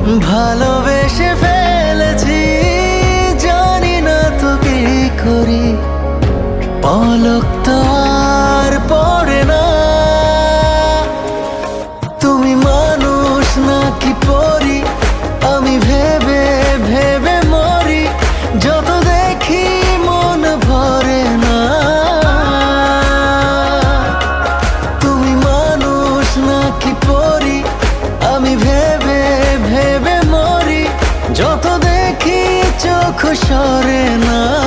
ভালোবেসে ফেলেছি, জানি না তো কি করি, পলক তো আর পড়ে না। তুমি মানুষ নাকি পরি, আমি ভেবে ভেবে মরি, যত দেখি মন ভরে না। তুমি মানুষ নাকি পরি, আমি ভেবে ভেবে মরি, যত দেখি চোখ সরে না।